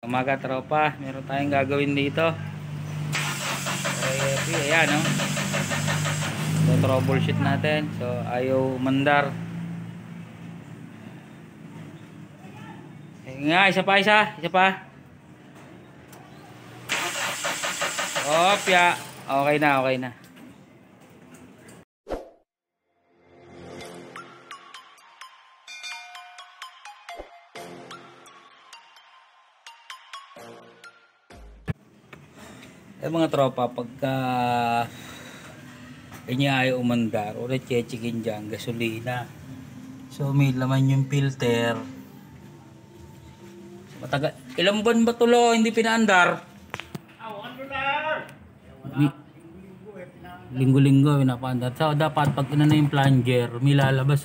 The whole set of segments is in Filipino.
Umaga tropa, meron tayong gagawin dito. Ayan no. So troubleshoot natin. So ayaw mandar. Nga, isa pa. Opya. Okay na. Mga tropa, pagka ayaw umandar, ulit chechikin dyan, gasolina. So may laman yung filter. Matagal. Ilang buwan ba tulo hindi pinaandar? Linggo-linggo pinapaandar. So dapat pag ina na yung plunger, may lalabas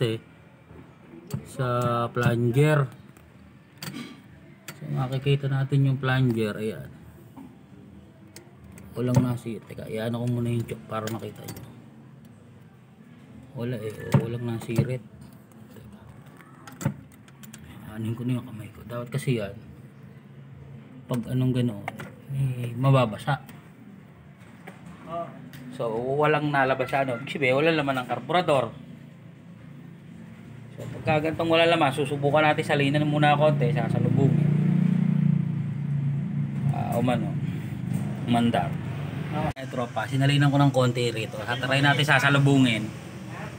sa plunger. So makikita natin yung plunger. Ayan. Walang nasir. Teka, iano ko muna yung chok para makita nyo. Walang nasirit. Anin ko na yung kamay ko. Dapat kasi yan, pag anong ganoon, mababasa. So, walang nalabas ano. Ibig wala laman ng karburador. So, pagka ganitong wala laman, susubukan natin salinan muna konti, sasalubungin. Umandar. Tropa, sinalinan ko ng konti rito. Try natin sasalubungin.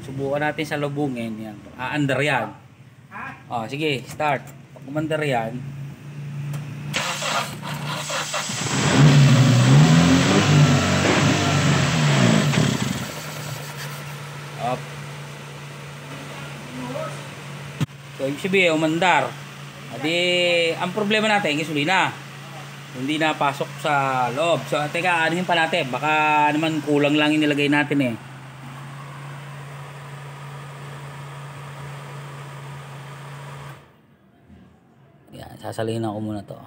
Subukan natin salubungin. Yan. Aandar yan. Sige, start. Pag umandar yan, up. So, ibig sabihin, umandar. Ang problema natin, gasolina. Hindi na pasok sa loob. So, teka, anuhin pa natin. Baka naman kulang lang yung nilagay natin Yan, sasalinan ko muna to.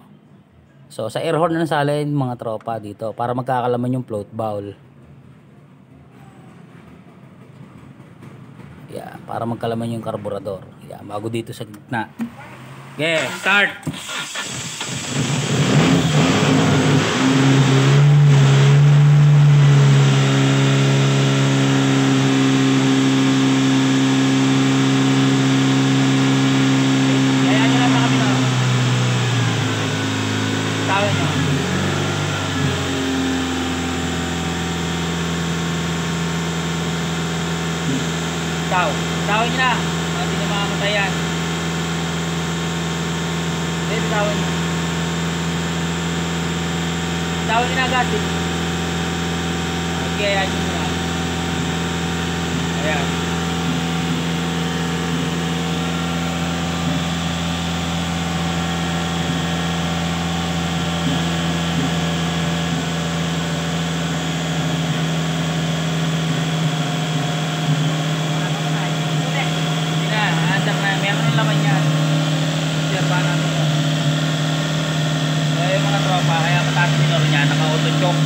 So, sa air horn na nasalin mga tropa dito para magkakalaman yung float bowl. Yan, para magkalaman yung karburador. Yan, bago dito sa gitna. Okay, start! Tawin nyo na. Hindi na makamatay yan. Tawin nyo. Tawin nyo na agad. Okay, ayan nyo na. Ayan. Meron yung laman yan. Sirpa natin yun. So yung mga tropa, kaya mataas minor niya, naka-auto choke.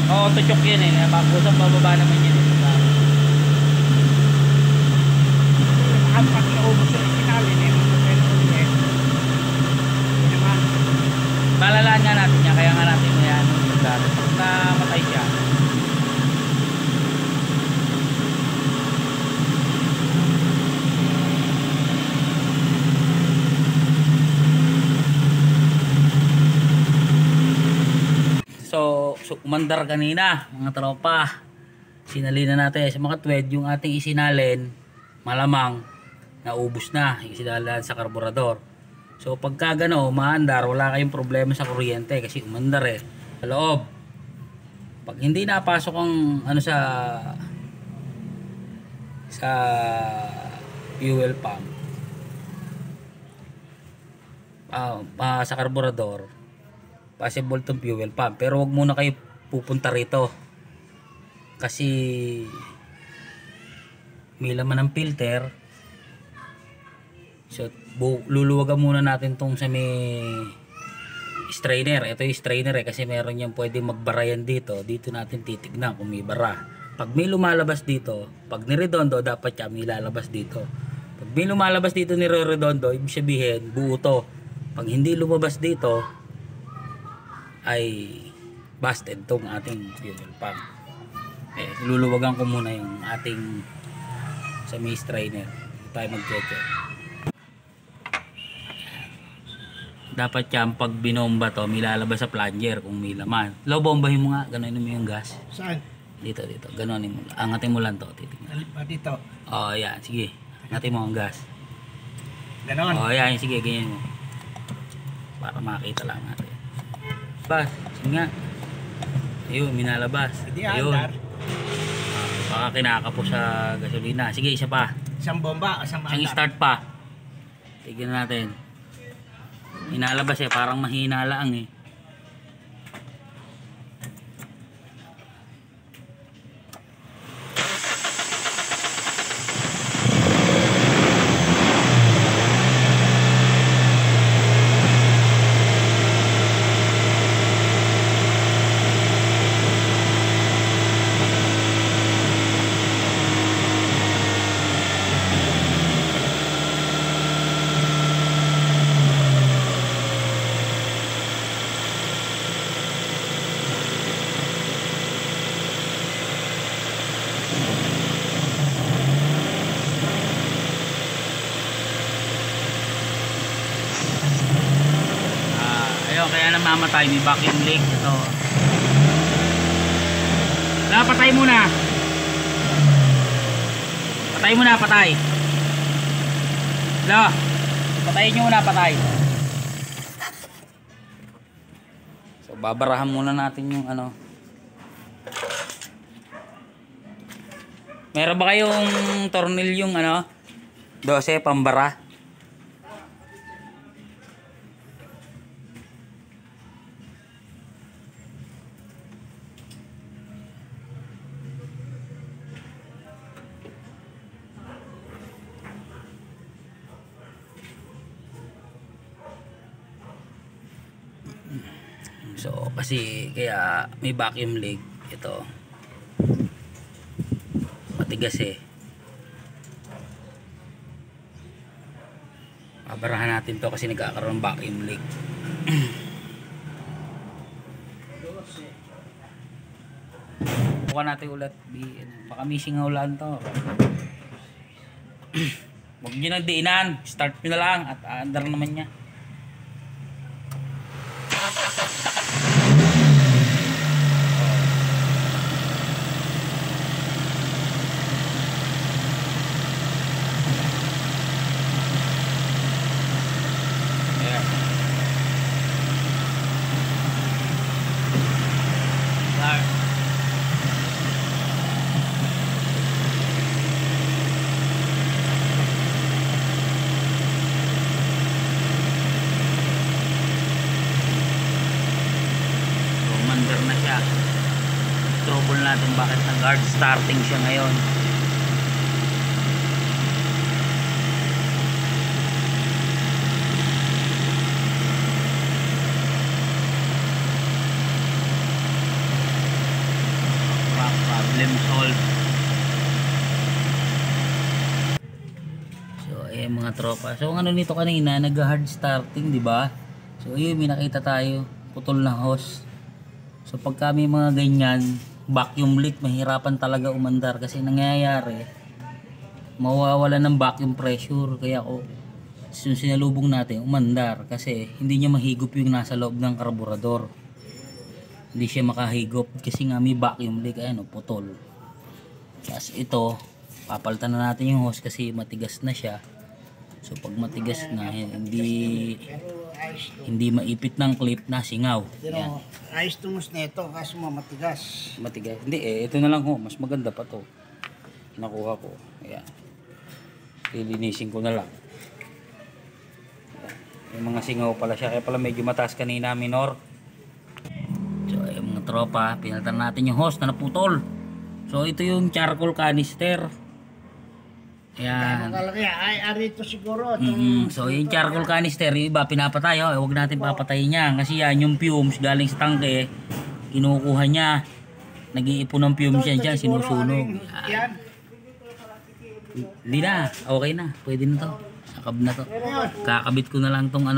Auto choke yun kusang bababa naman yun pag naubos yung ikinalin malalaan nga natin yan, kaya nga natin yan pag namatay siya. So umandar kanina mga tropa, sinalina natin sa mga twed yung ating isinalin, malamang naubos na yung isinalin sa karburador. So pagka gano maandar, wala kayong problema sa kuryente kasi umandar sa loob. Pag hindi napasok ang sa fuel pump sa karburador, possible tong fuel pump, pero wag muna kayo pupunta rito kasi may laman ng filter. So luluwagan muna natin tong sa may strainer. Ito yung strainer kasi meron yung pwede magbara yan dito natin titignan kung may bara. Pag may lumalabas dito, pag niredondo, dapat may lalabas dito. Pag may lumalabas dito niredondo, ibig sabihin buo to. Pag hindi lumabas dito ay busted tong ating fuel pump. Luluwagan ko muna yung ating sa maze strainer. Tayo mag-check. Dapat yan pag binomba to, may lalabas sa plunger kung may laman. Bombahin mo nga, ganonin mo yung gas. Saan? Dito, ganonin mo. Angatin mo lang to, titingnan. Dito. Oh, yan, sige. Angatin mo ang gas. Ganon. Oh, yan, sige, ganyan mo. Para makita lang natin. Bas, sige nga. Ayun, minalabas. Hindi Ayun. andar. Baka kinakapo sa gasolina. Sige, isa pa. Isang bomba, isang Isang andar. start pa. Tignan natin. Inalabas parang mahina lang Ayun, kaya namamatay, may vacuum leak ito. Patay muna. Patay muna, patay. Patayin nyo muna, patay. So babarahan muna natin yung ano. Meron ba kayong tornilyong 12 pambara? So kasi kaya may vacuum leak ito. Matigas Babarahan natin to kasi nagkakaroon ng vacuum leak. Bukan natin ulit. Baka may singaw lang to. Huwag nyo nagdiinan. Start nyo na lang at andar naman niya. Na siya. Trouble natin bakit nag-hard starting siya ngayon. Problem solved. So ayan mga tropa. So ang ano nito kanina nag-hard starting, di ba? So ayun, may nakita tayo putol na hose. So pagka may mga ganyan, vacuum leak, mahirapan talaga umandar kasi nangyayari, mawawala ng vacuum pressure. Kaya sinalubong natin umandar kasi hindi niya mahigop yung nasa loob ng karburador. Hindi siya makahigop kasi nga may vacuum leak, putol. Tapos ito, papalitan na natin yung hose kasi matigas na siya. So pag matigas na, hindi maipit ng clip na singaw. Pero ayos tumus na ito kasi matigas. Matigas. Hindi ito na lang mas maganda pa to. Nakuha ko. Ayan. Lilinisin ko na lang. Ayan. Yung mga singaw pala siya, kaya pala medyo mataas kanina, minor. So yung mga tropa, pinalitan natin yung hose na naputol. So ito yung charcoal canister. Ayan. Ay, arito siguro. So yung charcoal canister, yung iba pinapatay. Huwag natin papatayin yan kasi yan yung fumes galing sa tangke, kinukuha niya, nag-iipon ng fumes yan dyan, sinusunog. Yan. Hindi na, okay na, pwede na to, sakab na to. Kakabit ko na lang tong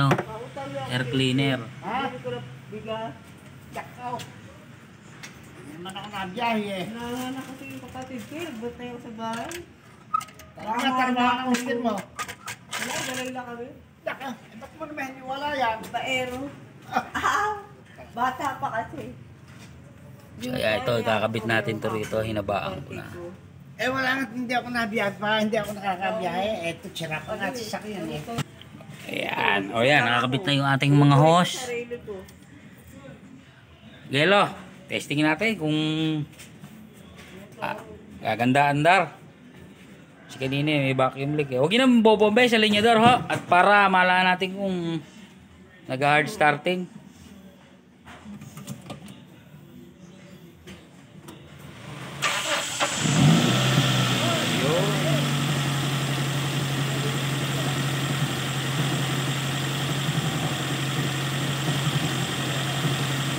Air cleaner. Ha? Takaw. Hindi naman ako nabiyahe eh. Nanganak kasi yung kapatid ko, nagbot na yung sa bahay. Talaga trabaho ang mister mo. Wala, galay lang kami. Takaw, ba't mo naman hiniwala yan? Baero. Ah! Bata pa kasi. Kaya ito, kakabit natin to rito. Hinabaan ko na. Eh wala nga, hindi ako nabiyahe pa, hindi ako nakakabiyahe. Eto, tsira pa nga sa sakyan eh. Ayan. O yan, nakakabit na yung ating mga hose. Sarili ko. Gelo, testing natin kung gaganda andar. Kasi kanina may vacuum leak eh. Huwag yun ang bobombe sa linyador ho. At para malaman natin kung nag-hard starting.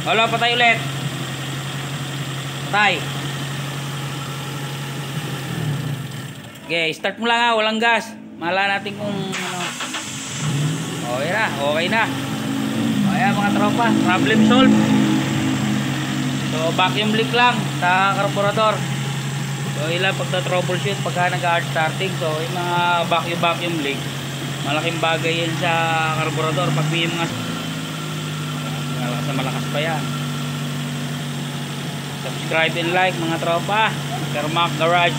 Wala, patay ulit. Patay. Okay, start mo lang ha, walang gas. Mahala natin kung ano. Okay na, okay na. Ayan mga tropa, problem solved. So vacuum leak lang sa carburetor. So ilang pagta-troubleshoot pagka nag-hard starting. So yung mga vacuum leak, malaking bagay yan sa carburetor pag may mga malakas pa yan. Subscribe and like mga tropa. Kermac Garage.